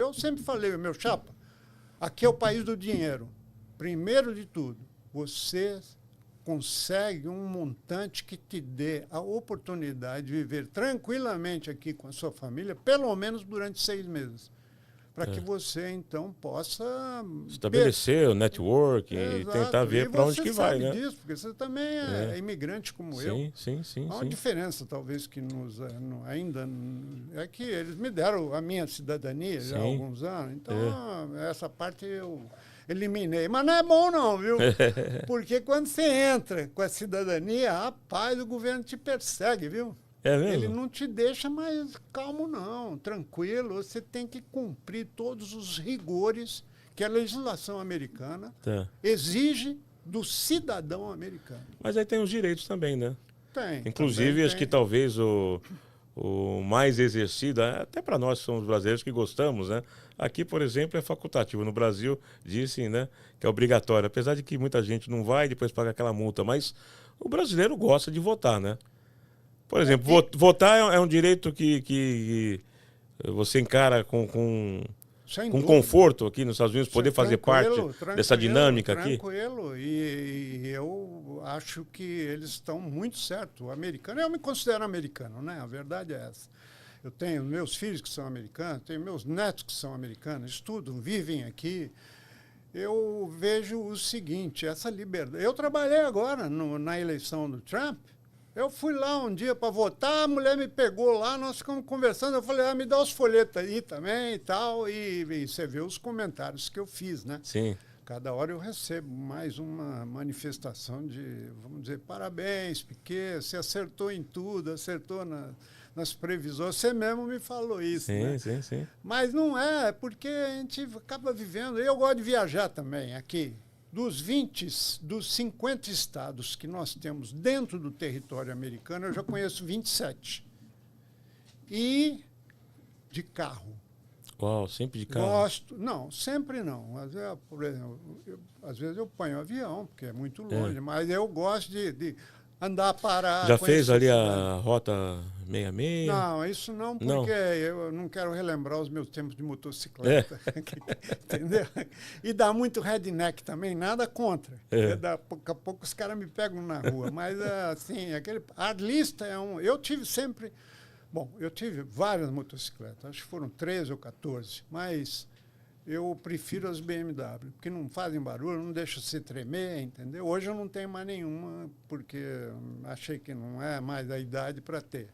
Eu sempre falei, meu chapa, aqui é o país do dinheiro. Primeiro de tudo, você consegue um montante que te dê a oportunidade de viver tranquilamente aqui com a sua família, pelo menos durante 6 meses. Para que você, então, possa... estabelecer o network e tentar ver para onde que vai, né? Você sabe disso, porque você também é imigrante como eu. Sim. Há uma diferença, talvez, que ainda... É que eles me deram a minha cidadania já há alguns anos, então essa parte eu eliminei. Mas não é bom não, viu? Porque quando você entra com a cidadania, rapaz, o governo te persegue, viu? É mesmo? Ele não te deixa mais calmo, não, tranquilo. Você tem que cumprir todos os rigores que a legislação americana exige do cidadão americano. Mas aí tem os direitos também, né? Tem. Inclusive, acho que talvez o mais exercido, até para nós que somos brasileiros que gostamos, né? Aqui, por exemplo, é facultativo. No Brasil, dizem, né, que é obrigatório. Apesar de que muita gente não vai e depois paga aquela multa. Mas o brasileiro gosta de votar, né? Por exemplo, votar é um direito que você encara com conforto aqui nos Estados Unidos, poder fazer parte dessa dinâmica aqui? Tranquilo, e eu acho que eles estão muito certos. O americano, eu me considero americano, né? A verdade é essa. Eu tenho meus filhos que são americanos, tenho meus netos que são americanos, estudam, vivem aqui. Eu vejo o seguinte, essa liberdade... Eu trabalhei agora na eleição do Trump. Eu fui lá um dia para votar, a mulher me pegou lá, nós ficamos conversando, eu falei, me dá os folhetos aí também e tal, e você vê os comentários que eu fiz, né? Sim. Cada hora eu recebo mais uma manifestação de, vamos dizer, parabéns, Piquet, você acertou em tudo, acertou nas previsões, você mesmo me falou isso, né? Sim. Mas não é, porque a gente acaba vivendo, eu gosto de viajar também aqui. Dos 50 estados que nós temos dentro do território americano, eu já conheço 27. E de carro. Uau, sempre de carro? Gosto. Não, sempre não. Por exemplo, às vezes eu ponho avião, porque é muito longe, mas eu gosto de andar, parar. Já fez ali a Rota 66? Não, isso não, porque eu não quero relembrar os meus tempos de motocicleta. Entendeu? E dá muito redneck também, nada contra. Pouco a pouco os caras me pegam na rua. Mas, assim, a lista é um... Eu tive sempre... Bom, eu tive várias motocicletas, acho que foram 13 ou 14, mas eu prefiro as BMW, porque não fazem barulho, não deixam você tremer, entendeu? Hoje eu não tenho mais nenhuma, porque achei que não é mais a idade para ter.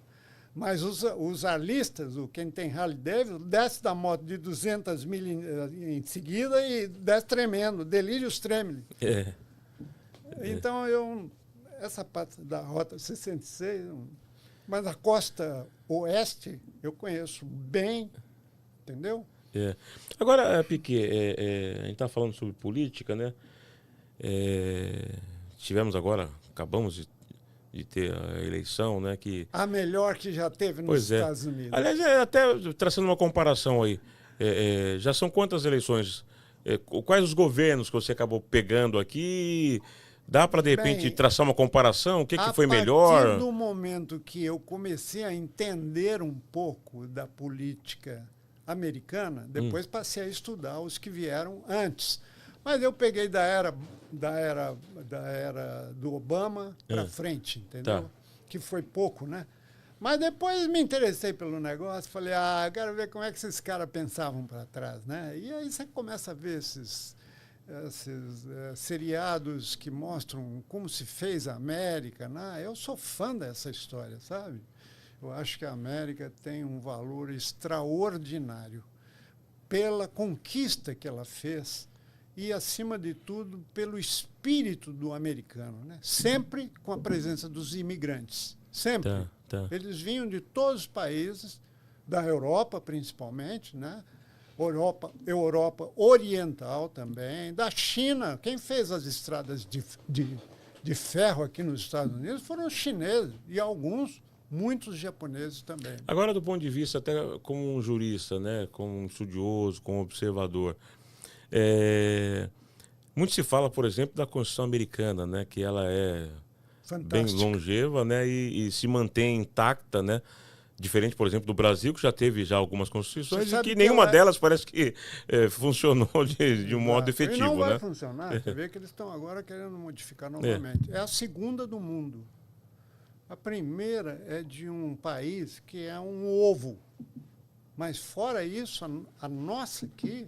Mas os arlistas, quem tem Harley Davidson, desce da moto de 200 mil em seguida e desce tremendo, delírios tremem. Então, essa parte da Rota 66, mas a costa oeste eu conheço bem, entendeu? Agora, Piquet, a gente está falando sobre política, né? Tivemos agora, acabamos de ter a eleição, né? A melhor que já teve nos Estados Unidos. Aliás, até traçando uma comparação aí, já são quantas eleições? Quais os governos que você acabou pegando aqui? Dá para, de repente, traçar uma comparação? O que foi melhor? A partir do momento que eu comecei a entender um pouco da política americana, depois passei a estudar os que vieram antes. Mas eu peguei da era do Obama para frente, entendeu? Que foi pouco, né? Mas depois me interessei pelo negócio, falei, quero ver como é que esses caras pensavam para trás, né? E aí você começa a ver esses seriados que mostram como se fez a América, né? Eu sou fã dessa história, sabe? Eu acho que a América tem um valor extraordinário pela conquista que ela fez e, acima de tudo, pelo espírito do americano, né? Sempre com a presença dos imigrantes, sempre. Eles vinham de todos os países, da Europa principalmente, né? Europa Oriental também, da China. Quem fez as estradas de ferro aqui nos Estados Unidos foram os chineses e muitos japoneses também. Agora, do ponto de vista até como um jurista, né, como um estudioso, como um observador, muito se fala, por exemplo, da Constituição americana, né, que ela é bem longeva, né, e se mantém intacta, né, Diferente, por exemplo, do Brasil, que já teve já algumas constituições e que que nenhuma delas parece que funcionou de um modo efetivo. E não vai né? funcionar. Você vê que eles estão agora querendo modificar novamente. É a segunda do mundo. A primeira é de um país que é um ovo. Mas, fora isso, a nossa aqui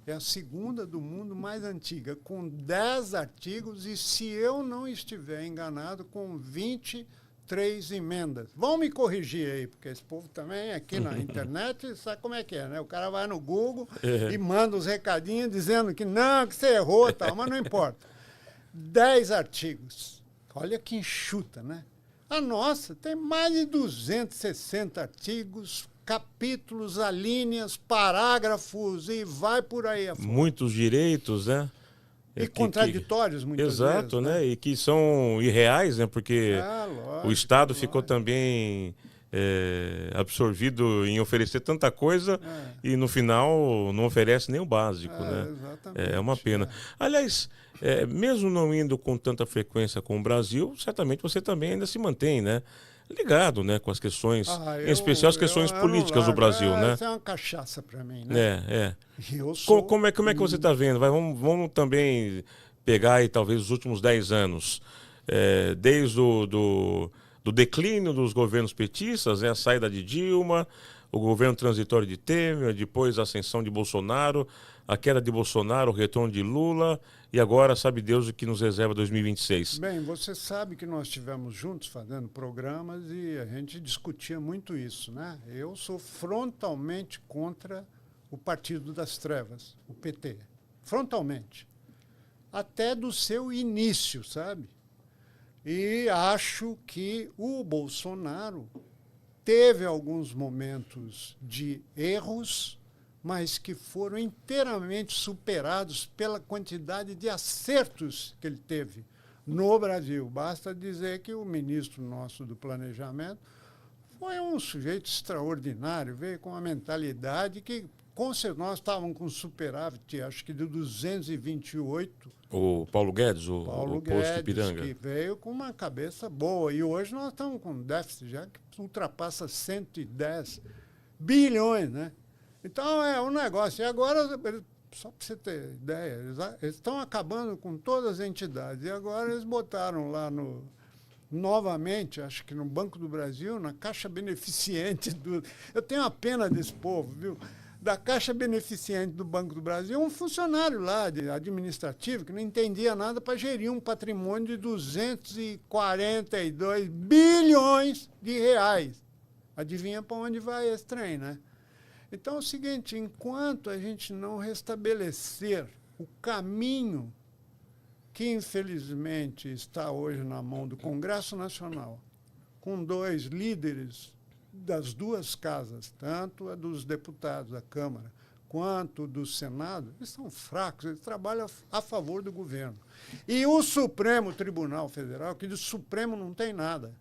é a segunda do mundo mais antiga, com 10 artigos e, se eu não estiver enganado, com 23 emendas. Vão me corrigir aí, porque esse povo também aqui na internet sabe como é que é, né? O cara vai no Google e manda os recadinhos dizendo que não, que você errou e tal, mas não importa. 10 artigos. Olha que enxuta, né? A nossa tem mais de 260 artigos, capítulos, alíneas, parágrafos e vai por aí afora. Muitos direitos, né? E contraditórios, muitas vezes. Exato, né? E que são irreais, né? Porque lógico, o Estado ficou também absorvido em oferecer tanta coisa e, no final, não oferece nem o básico, né? Exatamente. É uma pena. Aliás, mesmo não indo com tanta frequência com o Brasil, certamente você também ainda se mantém, né? Ligado, né, com as questões, em especial as questões políticas do Brasil, né? Isso é uma cachaça para mim, né? Eu sou... como é que você está vendo? Vamos também pegar aí, talvez, os últimos 10 anos, desde do declínio dos governos petistas, a saída de Dilma, o governo transitório de Temer, depois a ascensão de Bolsonaro, a queda de Bolsonaro, o retorno de Lula, e agora sabe Deus o que nos reserva 2026. Bem, você sabe que nós estivemos juntos fazendo programas e a gente discutia muito isso, né? Eu sou frontalmente contra o Partido das Trevas, o PT. Frontalmente. Até do seu início, sabe? E acho que o Bolsonaro teve alguns momentos de erros, mas que foram inteiramente superados pela quantidade de acertos que ele teve no Brasil. Basta dizer que o ministro nosso do Planejamento foi um sujeito extraordinário, veio com uma mentalidade que, nós estávamos com superávit, acho que de 228. O Paulo Guedes, o posto Ipiranga. Que veio com uma cabeça boa. E hoje nós estamos com um déficit já que ultrapassa 110 bilhões, né? Então, é um negócio. E agora, só para você ter ideia, eles estão acabando com todas as entidades. E agora eles botaram lá novamente, acho que no Banco do Brasil, na Caixa Beneficente Eu tenho uma pena desse povo, viu? Da Caixa Beneficente do Banco do Brasil, um funcionário lá, administrativo, que não entendia nada para gerir um patrimônio de 242 bilhões de reais. Adivinha para onde vai esse trem, né? Então é o seguinte, enquanto a gente não restabelecer o caminho que, infelizmente, está hoje na mão do Congresso Nacional, com 2 líderes das 2 casas, tanto a dos deputados da Câmara quanto do Senado, eles são fracos, eles trabalham a favor do governo. E o Supremo Tribunal Federal, que do Supremo não tem nada.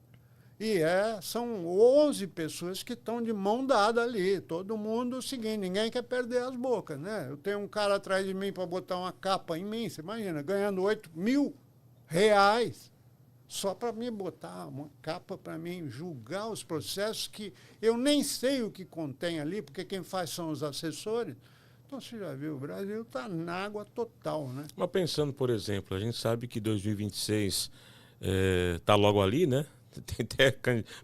E são 11 pessoas que estão de mão dada ali. Todo mundo o seguinte, ninguém quer perder as bocas, né? Eu tenho um cara atrás de mim para botar uma capa em mim, você imagina, ganhando R$8.000 só para me botar uma capa para mim julgar os processos que eu nem sei o que contém ali, porque quem faz são os assessores. Então, você já viu, o Brasil está na água total, né? Mas pensando, por exemplo, a gente sabe que 2026 está logo ali, né? Tem até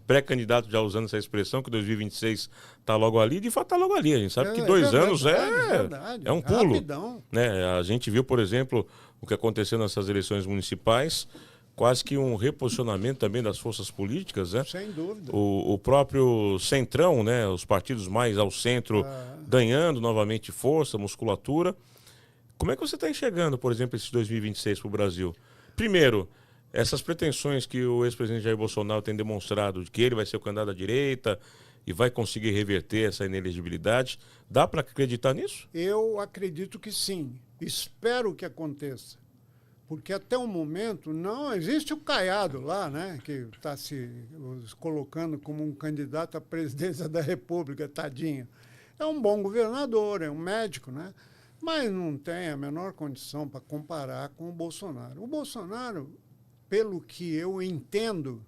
pré-candidato já usando essa expressão, que 2026 está logo ali, de fato está logo ali. A gente sabe que 2 anos é um pulo. Rapidão. Né? A gente viu, por exemplo, o que aconteceu nessas eleições municipais, quase que um reposicionamento também das forças políticas, né? Sem dúvida. O próprio centrão, né? Os partidos mais ao centro ganhando novamente força, musculatura. Como é que você está enxergando, por exemplo, esse 2026 para o Brasil? Primeiro, essas pretensões que o ex-presidente Jair Bolsonaro tem demonstrado de que ele vai ser o candidato à direita e vai conseguir reverter essa inelegibilidade, dá para acreditar nisso? Eu acredito que sim. Espero que aconteça. Porque até o momento não existe o Caiado lá, né, que está se colocando como um candidato à presidência da República, tadinho. É um bom governador, é um médico, né? Mas não tem a menor condição para comparar com o Bolsonaro. O Bolsonaro, pelo que eu entendo,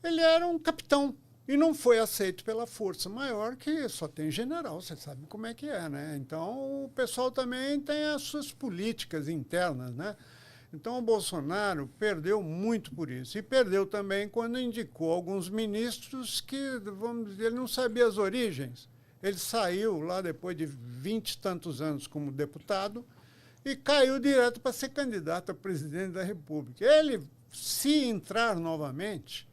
ele era um capitão. E não foi aceito pela força maior, que só tem general, você sabe como é que é, né? Então, o pessoal também tem as suas políticas internas, né? Então, o Bolsonaro perdeu muito por isso. E perdeu também quando indicou alguns ministros que, vamos dizer, ele não sabia as origens. Ele saiu lá depois de 20 e tantos anos como deputado e caiu direto para ser candidato a presidente da República. Ele, se entrar novamente,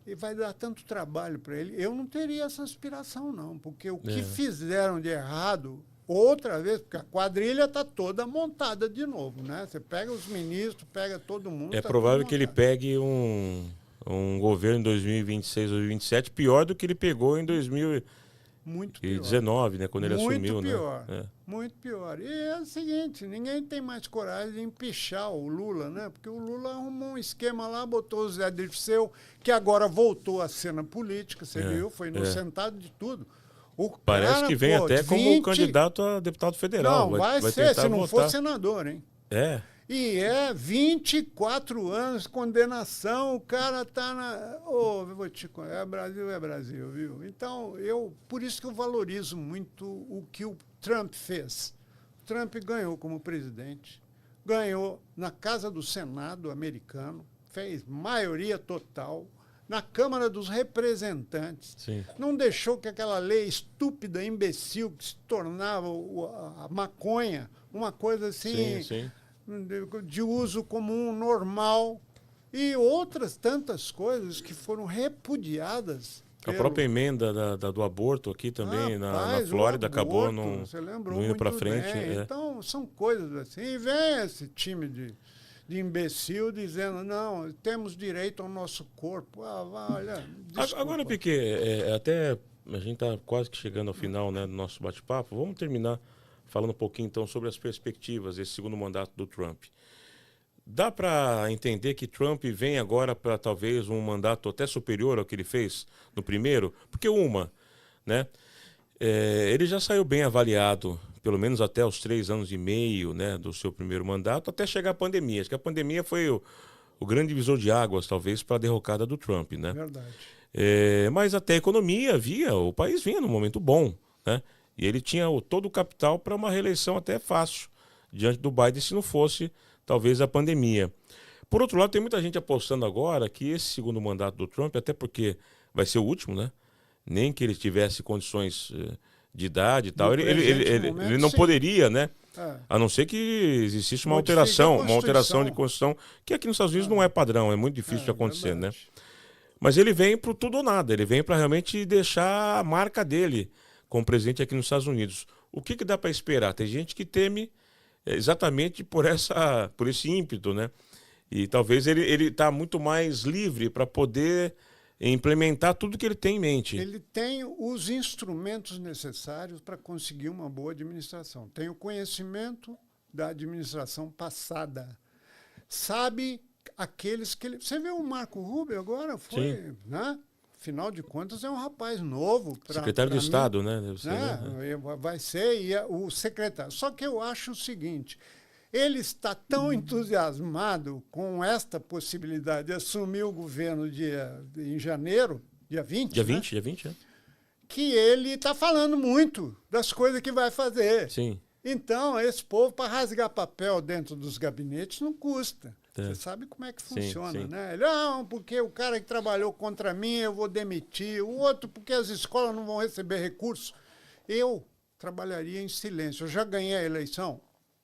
e vai dar tanto trabalho para ele. Eu não teria essa aspiração, não, porque o que fizeram de errado, outra vez, porque a quadrilha está toda montada de novo, né? Você pega os ministros, pega todo mundo. É provável que ele pegue um governo em 2026 ou 2027 pior do que ele pegou em 2019, né? Quando ele assumiu, pior, né? Muito pior. E é o seguinte, ninguém tem mais coragem de empichar o Lula, né? Porque o Lula arrumou um esquema lá, botou o Zé Dirceu, que agora voltou à cena política, você viu? Foi inocentado de tudo. Parece que vem até como candidato a deputado federal. Não, vai ser, se não for senador, hein? É. E 24 anos de condenação, o cara está na... vou te contar, é Brasil, viu? Então, por isso que eu valorizo muito o que o Trump fez. O Trump ganhou como presidente, ganhou na Casa do Senado americano, fez maioria total, na Câmara dos Representantes. Sim. Não deixou que aquela lei estúpida, imbecil, que se tornava a maconha, uma coisa assim... Sim. de uso comum normal e outras tantas coisas que foram repudiadas. A própria emenda do aborto aqui também, na Flórida, acabou não indo para frente. Então, são coisas assim. E vem esse time de imbecil dizendo, não, temos direito ao nosso corpo. Olha, desculpa. Agora, Piquet, até a gente está quase que chegando ao final, né, do nosso bate-papo. Vamos terminar falando um pouquinho, então, sobre as perspectivas desse segundo mandato do Trump. Dá para entender que Trump vem agora para talvez um mandato até superior ao que ele fez no primeiro? Porque né, ele já saiu bem avaliado, pelo menos até os 3 anos e meio, né, do seu primeiro mandato, até chegar a pandemia. Acho que a pandemia foi o grande divisor de águas, talvez, para a derrocada do Trump, né? Verdade. Mas até a economia o país vinha num momento bom, né? E ele tinha todo o capital para uma reeleição até fácil diante do Biden, se não fosse, talvez, a pandemia. Por outro lado, tem muita gente apostando agora que esse segundo mandato do Trump, até porque vai ser o último, né? Nem que ele tivesse condições de idade e tal, ele não poderia, né? A não ser que existisse uma alteração de Constituição, que aqui nos Estados Unidos não é padrão, é muito difícil de acontecer, né? Mas ele vem para o tudo ou nada, ele vem para realmente deixar a marca dele como presidente aqui nos Estados Unidos. O que dá para esperar? Tem gente que teme exatamente por esse ímpeto, né? E talvez ele está muito mais livre para poder implementar tudo que ele tem em mente. Ele tem os instrumentos necessários para conseguir uma boa administração. Tem o conhecimento da administração passada. Sabe aqueles que ele... Você vê o Marco Rubio agora? Foi, né? Afinal de contas, é um rapaz novo. Secretário de Estado, né? Deve ser, né? Vai ser o secretário. Só que eu acho o seguinte, ele está tão entusiasmado com esta possibilidade de assumir o governo em janeiro, dia 20, dia 20, que ele está falando muito das coisas que vai fazer. Sim. Então, esse povo, para rasgar papel dentro dos gabinetes, não custa. Você sabe como é que funciona, sim. né? Não, porque o cara que trabalhou contra mim, eu vou demitir. O outro, porque as escolas não vão receber recursos. Eu trabalharia em silêncio. Eu já ganhei a eleição.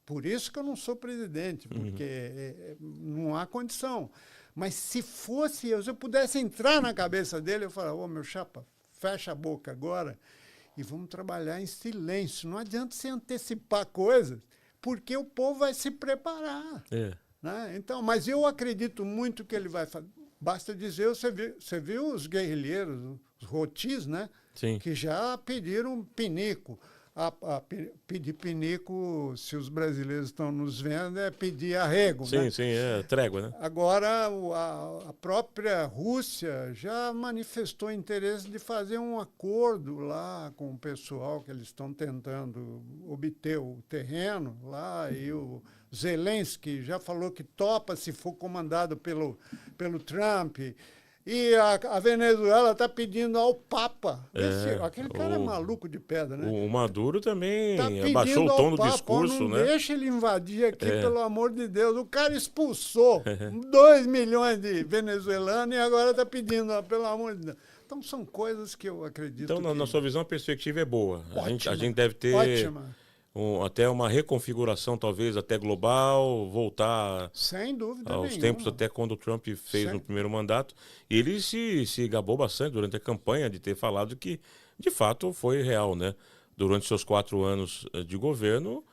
Por isso que eu não sou presidente, porque não há condição. Mas se fosse eu, se eu pudesse entrar na cabeça dele, eu falaria, meu chapa, fecha a boca agora e vamos trabalhar em silêncio. Não adianta você antecipar coisas, porque o povo vai se preparar. Né? Então, mas eu acredito muito que ele vai fazer. Basta dizer, você viu os guerrilheiros, os rotis, né? Sim. Que já pediram pinico. Pedir pinico, se os brasileiros estão nos vendo, é pedir arrego. Sim, né? Sim, é trégua, né? Agora, a própria Rússia já manifestou interesse de fazer um acordo lá com o pessoal que eles estão tentando obter o terreno lá, e o Zelensky já falou que topa se for comandado pelo Trump. E a Venezuela está pedindo ao Papa. Aquele cara é maluco de pedra, né? O Maduro também tá abaixou o tom do Papa, discurso, não né? Deixa ele invadir aqui, pelo amor de Deus. O cara expulsou 2 milhões de venezuelanos e agora está pedindo, pelo amor de Deus. Então são coisas que eu acredito. Então, na sua visão, a perspectiva é boa. Ótima, a gente deve ter até uma reconfiguração, talvez, até global, voltar sem dúvida aos tempos até quando o Trump fez no primeiro mandato. E ele se gabou bastante durante a campanha de ter falado que, de fato, foi real, né? Durante seus 4 anos de governo,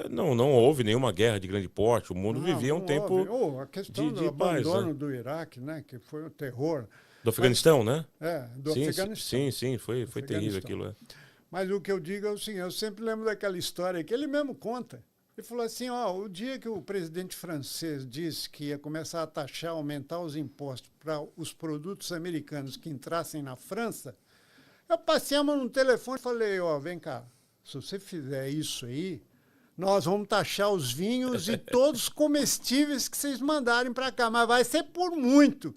não houve nenhuma guerra de grande porte. O mundo vivia um tempo a questão de do paz, abandono né? do Iraque, né? Que foi um terror. Do Afeganistão, né? Do Afeganistão. Sim, foi terrível aquilo. Mas o que eu digo é o seguinte, eu sempre lembro daquela história que ele mesmo conta. Ele falou assim, o dia que o presidente francês disse que ia começar a taxar, aumentar os impostos para os produtos americanos que entrassem na França, eu passei a mão no telefone e falei, vem cá, se você fizer isso aí, nós vamos taxar os vinhos e todos os comestíveis que vocês mandarem para cá, mas vai ser por muito.